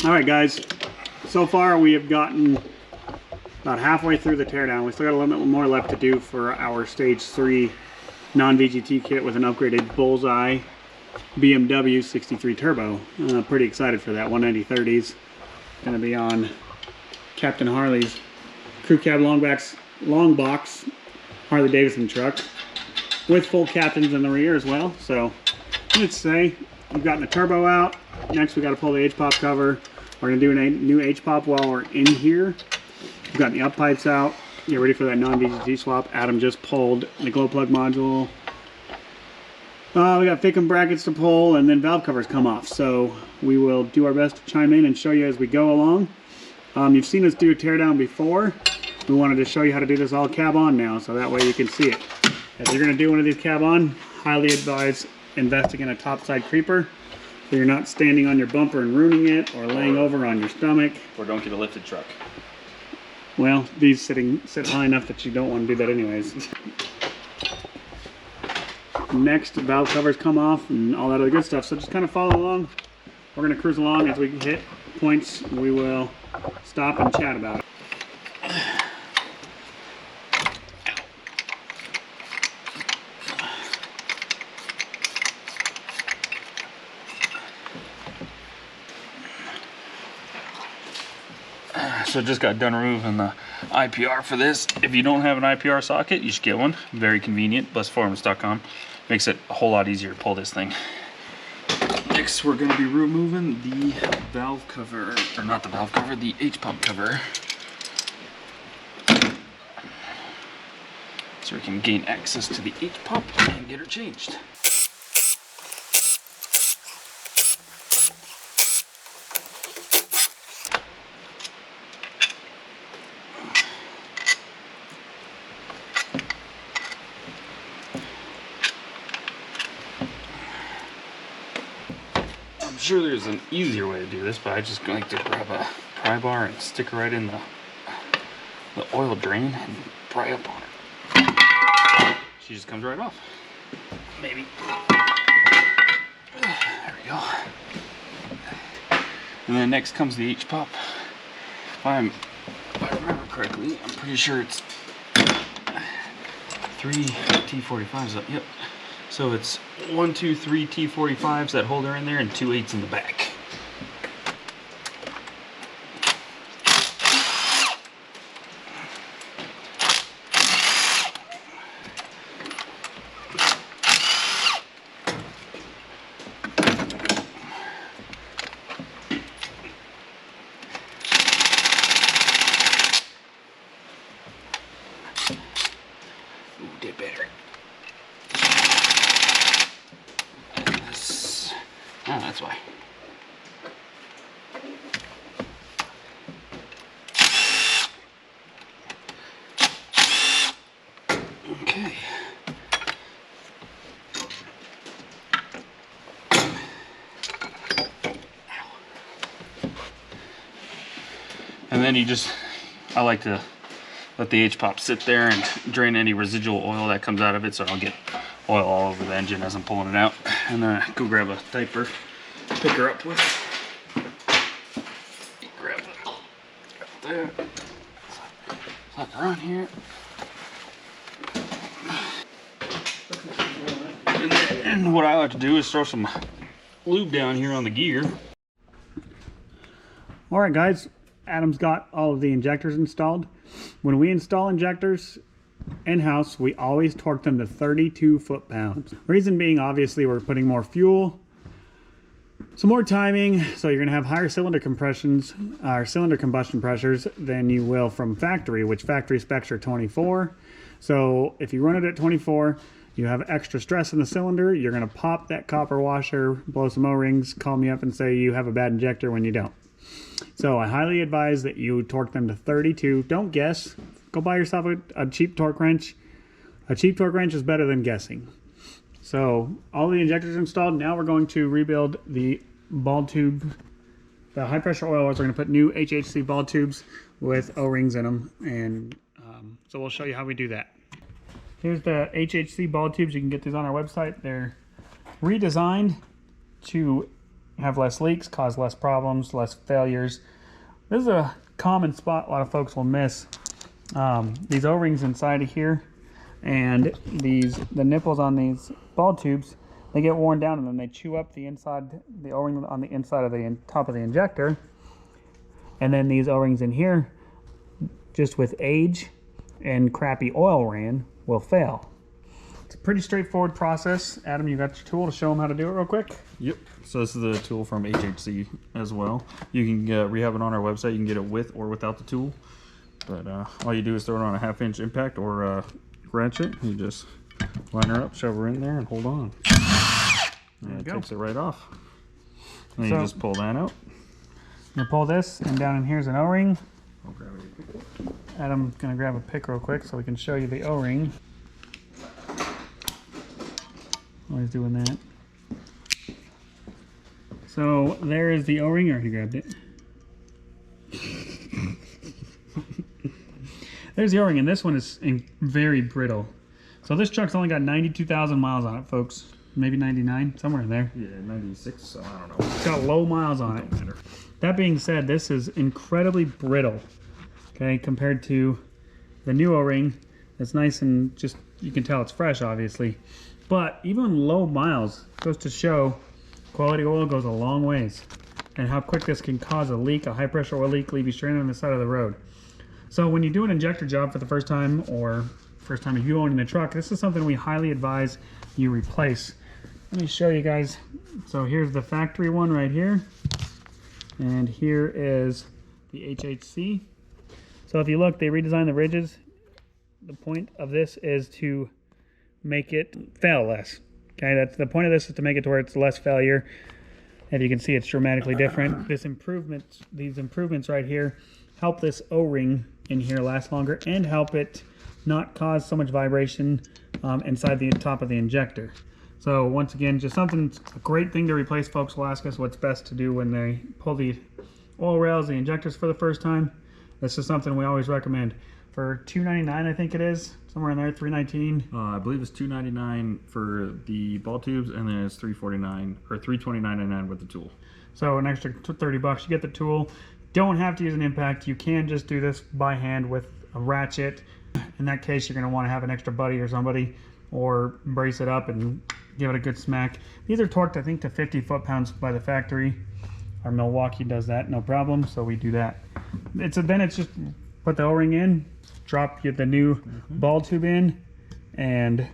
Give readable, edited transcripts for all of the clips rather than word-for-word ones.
All right, guys. So far, we have gotten about halfway through the teardown. We still got a little bit more left to do for our Stage 3 non-VGT kit with an upgraded Bullseye BMW 63 Turbo. Pretty excited for that. 190/30s. Going to be on Captain Harley's crew cab long box Harley Davidson truck with full captains in the rear as well. So let's say we've gotten the turbo out. Next we got to pull the HPOP cover. We're going to do a new HPOP while we're in here. We've got the up pipes out. Get ready for that non-VGT swap. Adam just pulled the glow plug module. We got thickened brackets to pull, and then valve covers come off. So we will do our best to chime in and show you as we go along. You've seen us do a teardown before. We wanted to show you how to do this all cab on now, so that way you can see it. If you're going to do one of these cab on, highly advise investing in a topside creeper, so you're not standing on your bumper and ruining it, or laying over on your stomach. Or don't get a lifted truck. Well, these sit high enough that you don't want to do that anyways. Next, valve covers come off and all that other good stuff, so just kind of follow along. We're going to cruise along. As we hit points, we will stop and chat about it. So just got done removing the IPR for this. If you don't have an IPR socket, you should get one. Very convenient, busperformance.com. Makes it a whole lot easier to pull this thing. Next, we're going to be removing the valve cover, or not the valve cover, the HPOP cover. So we can gain access to the HPOP and get her changed. I'm sure there's an easier way to do this, but I just like to grab a pry bar and stick it right in the oil drain and pry up on it. She just comes right off. Maybe. There we go. And then next comes the HPOP. If I remember correctly, I'm pretty sure it's 3 T45s up. Yep. So it's 1, 2, 3 T45s that hold her in there, and 2 8s in the back. Ooh, did better. Oh, that's why. Okay. And then I like to let the HPOP sit there and drain any residual oil that comes out of it, so I don't get oil all over the engine as I'm pulling it out. And then I go grab a diaper, pick her up with. Grab it there. Slap her on here. And what I like to do is throw some lube down here on the gear. All right, guys. Adam's got all of the injectors installed. When we install injectors in-house, we always torque them to 32 foot-pounds. Reason being, obviously, we're putting more fuel, some more timing, so you're going to have higher cylinder compressions, or cylinder combustion pressures than you will from factory, which factory specs are 24. So if you run it at 24, you have extra stress in the cylinder. You're going to pop that copper washer, blow some O-rings, call me up and say you have a bad injector when you don't. So I highly advise that you torque them to 32. Don't guess. Go buy yourself a cheap torque wrench. A cheap torque wrench is better than guessing. So all the injectors installed. Now we're going to rebuild the ball tube. The high pressure oil wells. We're going to put new HHC ball tubes with O-rings in them. And so we'll show you how we do that. Here's the HHC ball tubes. You can get these on our website. They're redesigned to have less leaks, cause less problems, less failures. This is a common spot a lot of folks will miss. These O-rings inside of here and the nipples on these ball tubes, they get worn down and then they chew up the inside, the O-ring on the inside of the top of the injector. And then these O-rings in here, just with age and crappy oil ran, will fail. It's a pretty straightforward process. Adam, you got your tool to show them how to do it real quick? Yep. So this is the tool from HHC as well. You can rehab it on our website. You can get it with or without the tool. But all you do is throw it on a 1/2-inch impact or ratchet. You just line her up, shove her in there, and hold on. And it takes it right off. And then you just pull that out. You pull this, and down in here's an O-ring. I'll grab it. Adam's gonna grab a pick real quick so we can show you the O-ring. Always doing that. So there is the O-ring. I already grabbed it. There's the O-ring, and this one is very brittle. So this truck's only got 92,000 miles on it, folks. Maybe 99, somewhere in there. Yeah, 96, so I don't know. It's got low miles on it. That being said, this is incredibly brittle, okay, compared to the new O-ring. It's nice and just, you can tell it's fresh, obviously. But even low miles goes to show quality oil goes a long ways, and how quick this can cause a leak, a high pressure oil leak, leave you stranded on the side of the road. So when you do an injector job for the first time, or first time you owning the truck, this is something we highly advise you replace. Let me show you guys. So here's the factory one right here, and here is the HHC. So if you look, they redesigned the ridges. The point of this is to make it fail less. Okay, that's the point of this, is to make it to where it's less failure. If you can see, it's dramatically different. These improvements right here help this O-ring in here last longer and help it not cause so much vibration inside the top of the injector. So once again, just something, a great thing to replace. Folks will ask us what's best to do when they pull the oil rails, the injectors for the first time. This is something we always recommend. For $299, I think it is, somewhere in there, $319. I believe it's $299 for the ball tubes, and then it's $349 or $329.99 with the tool. So an extra 30 bucks. You get the tool. Don't have to use an impact. You can just do this by hand with a ratchet. In that case, you're going to want to have an extra buddy or somebody, or brace it up and give it a good smack. These are torqued, I think, to 50 foot-pounds by the factory. Our Milwaukee does that, no problem. So we do that. Then it's just put the O-ring in, drop the new ball tube in, and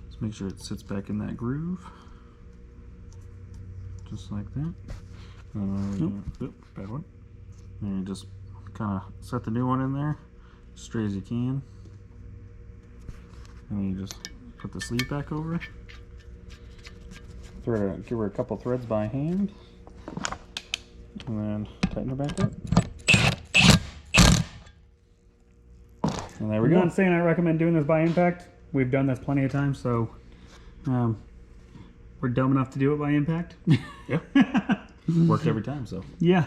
just make sure it sits back in that groove, just like that. Bad one. And you just kind of set the new one in there, straight as you can, and then you just put the sleeve back over. Give her a couple threads by hand, and then tighten her back up. And there we go. I'm not saying I recommend doing this by impact. We've done this plenty of times, so we're dumb enough to do it by impact. Yeah. Worked every time, so. Yeah.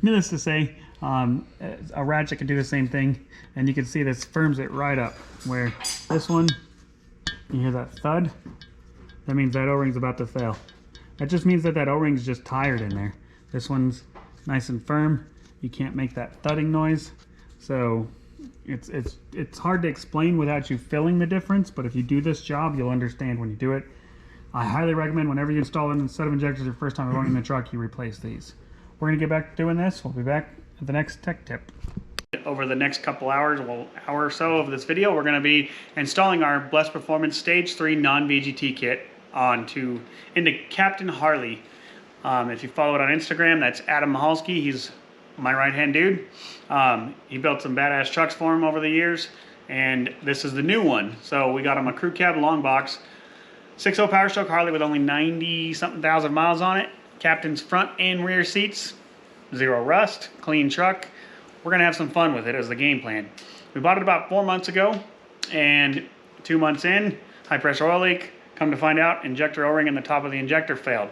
Needless to say, a ratchet can do the same thing, and you can see this firms it right up, where this one, you hear that thud? That means that O-ring's about to fail. That just means that O-ring's just tired in there. This one's nice and firm. You can't make that thudding noise. So it's hard to explain without you feeling the difference, but if you do this job, you'll understand when you do it. I highly recommend whenever you install a set of injectors your first time running the truck, you replace these. We're gonna get back to doing this. We'll be back at the next tech tip. Over the next couple hours, hour or so of this video, we're gonna be installing our Blessed Performance Stage 3 non-VGT kit into Captain Harley. If you follow it on Instagram, that's Adam Mahalski. He's my right-hand dude. He built some badass trucks for him over the years, and this is the new one. So we got him a crew cab long box, 6.0 Powerstroke Harley with only 90-something thousand miles on it. Captain's front and rear seats, zero rust, clean truck. We're gonna have some fun with it as the game plan. We bought it about 4 months ago, and 2 months in, high pressure oil leak. Come to find out, injector O-ring in the top of the injector failed.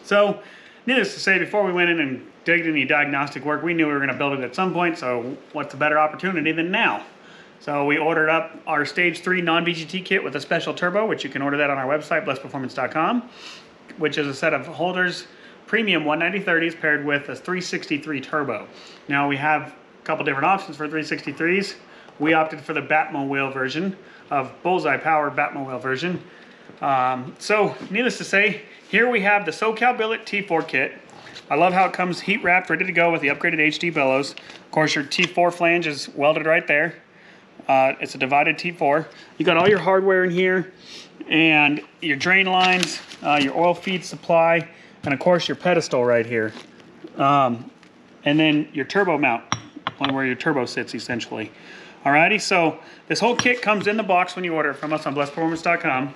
So, needless to say, before we went in and did any diagnostic work, we knew we were gonna build it at some point, so what's a better opportunity than now? So we ordered up our Stage 3 non-VGT kit with a special turbo, which you can order that on our website, blessedperformance.com, which is a set of holders premium 190/30s paired with a 363 turbo. Now we have a couple different options for 363s. We opted for the Batmobile version of Bullseye powered Batmobile version. So needless to say, here we have the SoCal Billet T4 kit. I love how it comes heat wrapped, ready to go with the upgraded HD bellows. Of course, your T4 flange is welded right there. It's a divided T4. You got all your hardware in here, and your drain lines, your oil feed supply, and of course your pedestal right here. And then your turbo mount, where your turbo sits essentially. Alrighty, so this whole kit comes in the box when you order it from us on blessedperformance.com.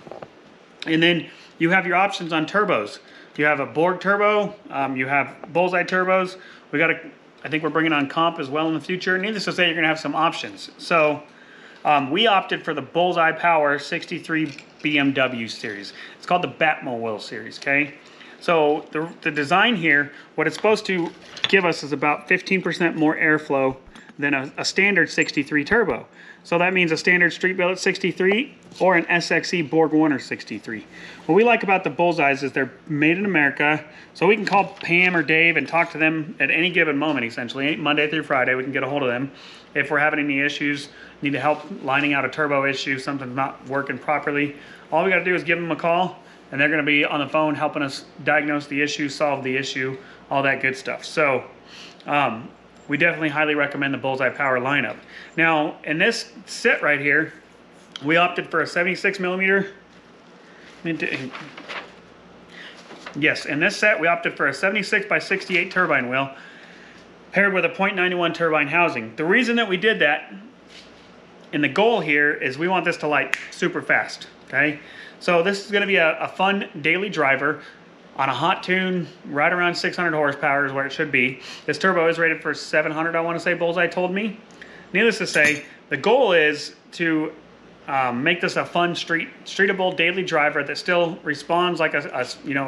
And then you have your options on turbos. You have a Borg turbo, you have Bullseye turbos. I think we're bringing on comp as well in the future. Needless to say, you're gonna have some options. So we opted for the Bullseye Power 63 BMW series. It's called the Batmobile series, okay? So the design here, what it's supposed to give us is about 15% more airflow than a standard 63 turbo. So that means a standard street billet 63 or an SXE Borg Warner 63. What we like about the Bullseyes is they're made in America, so we can call Pam or Dave and talk to them at any given moment, essentially. Monday through Friday, we can get a hold of them. If we're having any issues, need help lining out a turbo issue, something's not working properly, all we gotta do is give them a call, and they're gonna be on the phone helping us diagnose the issue, solve the issue, all that good stuff. So, we definitely highly recommend the Bullseye Power lineup. Now, in this set right here, we opted for a 76 millimeter. Yes, in this set, we opted for a 76 by 68 turbine wheel paired with a .91 turbine housing. The reason that we did that, and the goal here, is we want this to light super fast, okay? So this is gonna be a fun daily driver. On a hot tune, right around 600 horsepower is where it should be. This turbo is rated for 700, I want to say, Bullseye told me. Needless to say, the goal is to make this a fun streetable daily driver that still responds like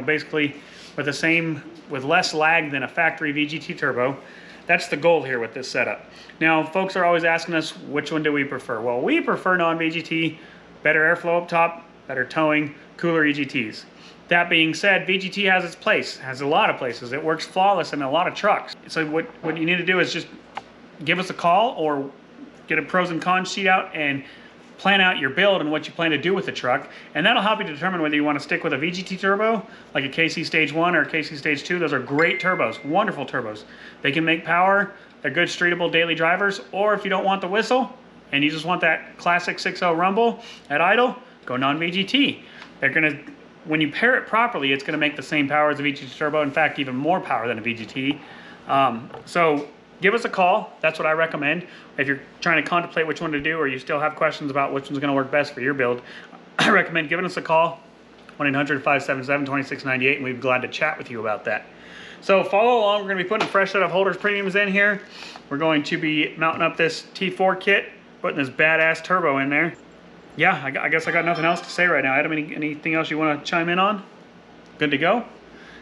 basically with less lag than a factory VGT turbo. That's the goal here with this setup. Now, folks are always asking us, which one do we prefer? Well, we prefer non-VGT, better airflow up top, better towing, cooler EGTs. That being said, VGT has its place, has a lot of places. It works flawless in a lot of trucks. So what you need to do is just give us a call or get a pros and cons sheet out and plan out your build and what you plan to do with the truck. And that'll help you determine whether you want to stick with a VGT turbo, like a KC Stage 1 or a KC Stage 2. Those are great turbos, wonderful turbos. They can make power, they're good streetable daily drivers, or if you don't want the whistle and you just want that classic 6.0 rumble at idle, go non-VGT. They're gonna, when you pair it properly, it's gonna make the same power as a VGT turbo, in fact, even more power than a VGT. So give us a call, that's what I recommend. If you're trying to contemplate which one to do, or you still have questions about which one's gonna work best for your build, I recommend giving us a call, 1-800-577-2698, and we'd be glad to chat with you about that. So follow along, we're gonna be putting a fresh set of holders premiums in here. We're going to be mounting up this T4 kit, putting this badass turbo in there. Yeah, I guess I got nothing else to say right now. Adam, anything else you want to chime in on? Good to go?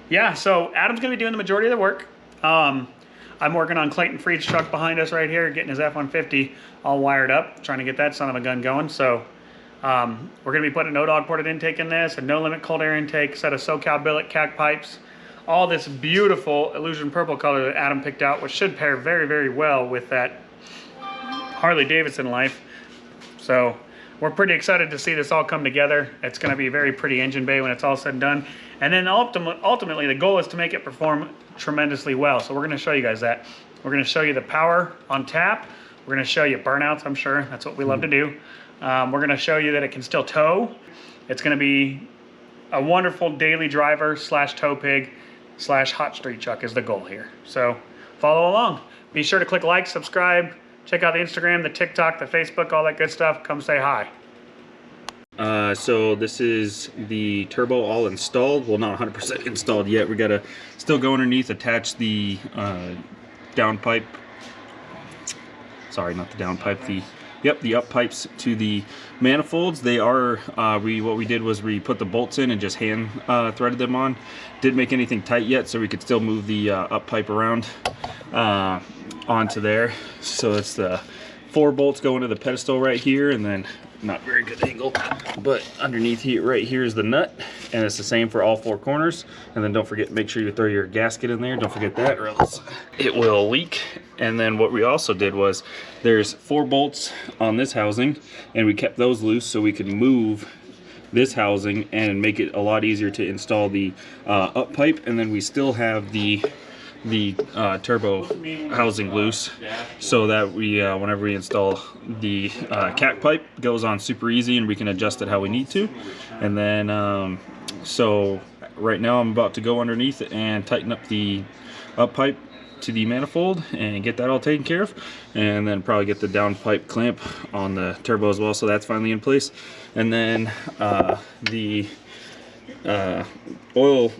Yeah, so Adam's going to be doing the majority of the work. I'm working on Clayton Freed's truck behind us right here, getting his F-150 all wired up, trying to get that son of a gun going. So we're going to be putting a no-dog ported intake in this, a no-limit cold air intake, set of SoCal Billet CAC pipes, all this beautiful illusion purple color that Adam picked out, which should pair very, very well with that Harley Davidson life. So we're pretty excited to see this all come together. It's going to be a very pretty engine bay when it's all said and done. And then ultimately, the goal is to make it perform tremendously well. So we're going to show you guys that. We're going to show you the power on tap. We're going to show you burnouts, I'm sure. That's what we love to do. We're going to show you that it can still tow. It's going to be a wonderful daily driver / tow pig / hot street truck is the goal here. So follow along. Be sure to click like, subscribe. Check out the Instagram, the TikTok, the Facebook, all that good stuff. Come say hi. So this is the turbo all installed. Well, not 100% installed yet. We gotta still go underneath, attach the down pipe. Sorry, not the down pipe. The up pipes to the manifolds. They are what we did was we put the bolts in and just hand threaded them on. Didn't make anything tight yet, so we could still move the up pipe around onto there. So it's the 4 bolts go into the pedestal right here, and then not very good angle, but underneath here right here is the nut, and it's the same for all 4 corners. And then don't forget, make sure you throw your gasket in there, don't forget that, or else it will leak. And then what we also did was there's 4 bolts on this housing, and we kept those loose so we could move this housing and make it a lot easier to install the up pipe. And then we still have the turbo housing loose, so that we whenever we install the cat pipe, goes on super easy and we can adjust it how we need to. And then so right now I'm about to go underneath and tighten up the up pipe to the manifold and get that all taken care of, and then probably get the down pipe clamp on the turbo as well, so that's finally in place. And then the oil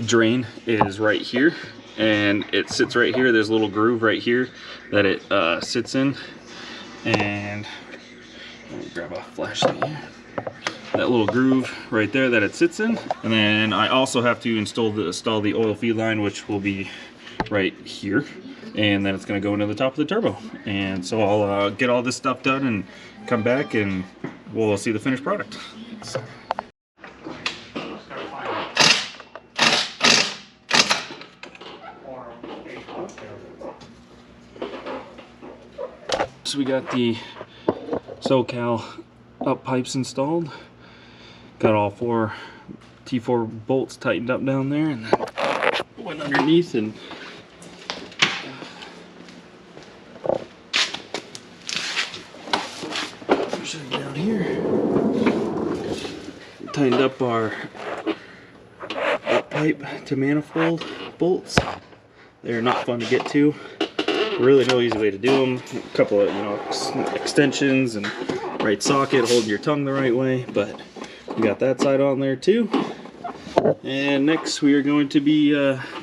drain is right here, and it sits right here. There's a little groove right here that it sits in, and let me grab a flashlight here. That little groove right there that it sits in. And then I also have to install the oil feed line, which will be right here, and then it's going to go into the top of the turbo. And so I'll get all this stuff done and come back and we'll see the finished product. So we got the SoCal up pipes installed, got all 4 T4 bolts tightened up down there, and then went underneath and show you down here, tightened up our up pipe to manifold bolts. They're not fun to get to. Really no easy way to do them. A couple of, you know, extensions and right socket, holding your tongue the right way, but we got that side on there too. And next we are going to be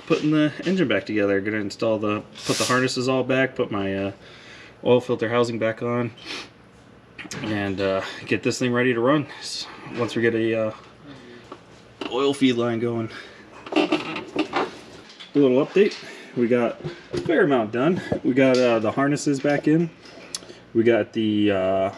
putting the engine back together. Going to install put the harnesses all back, put my oil filter housing back on, and get this thing ready to run once we get a oil feed line going. A little update. We got a fair amount done. We got the harnesses back in. We got the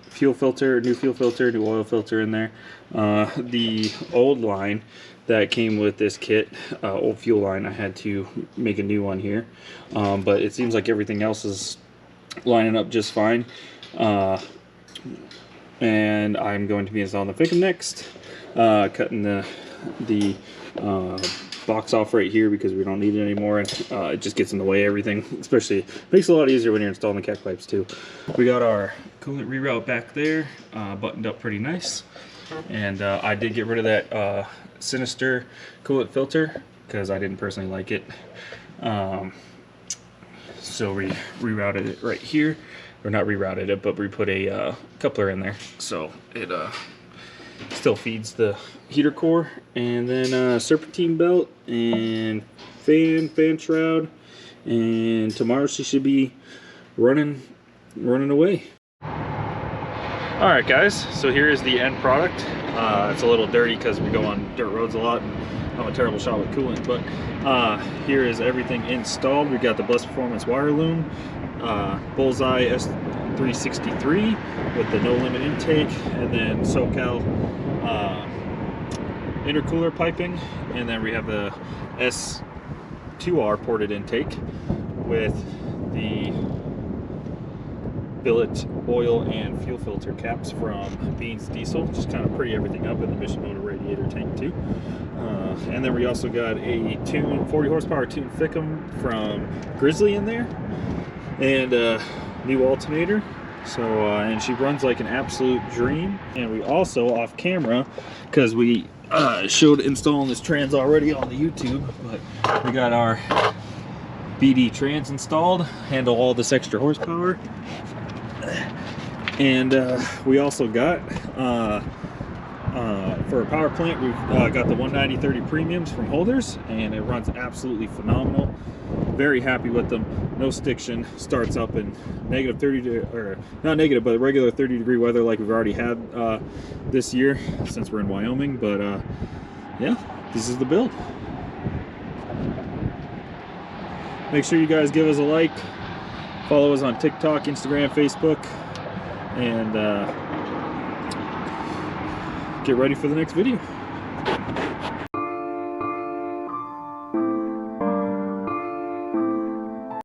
fuel filter, new oil filter in there. The old line that came with this kit, old fuel line, I had to make a new one here. But it seems like everything else is lining up just fine. And I'm going to be installing the Fickum next. Cutting the box off right here because we don't need it anymore, and it just gets in the way of everything, especially makes it a lot easier when you're installing the cat pipes too. We got our coolant reroute back there, buttoned up pretty nice, and I did get rid of that Sinister coolant filter because I didn't personally like it, so we rerouted it right here, or not rerouted it, but we put a coupler in there so it still feeds the heater core. And then serpentine belt and fan shroud, and tomorrow she should be running away. All right guys, so here is the end product. It's a little dirty because we go on dirt roads a lot and I'm a terrible shot with coolant, but here is everything installed. We got the Blessed Performance wire loom, Bullseye S363 with the no limit intake, and then SoCal intercooler piping, and then we have the S2R ported intake with the billet oil and fuel filter caps from Beans Diesel. Just kind of pretty everything up, in the Mission Motor radiator tank too. And then we also got a 40 horsepower tuned Fickum from Grizzly in there, and new alternator. So and she runs like an absolute dream. And we also, off camera, because we showed installing this trans already on the YouTube, but we got our BD trans installed, handle all this extra horsepower. And we also got for a power plant, we've got the 190/30 premiums from Holders, and it runs absolutely phenomenal. Very happy with them. No stiction. Starts up in negative 30 or not negative, but regular 30-degree weather like we've already had this year since we're in Wyoming. But yeah, this is the build. Make sure you guys give us a like, Follow us on TikTok, Instagram, Facebook, and get ready for the next video.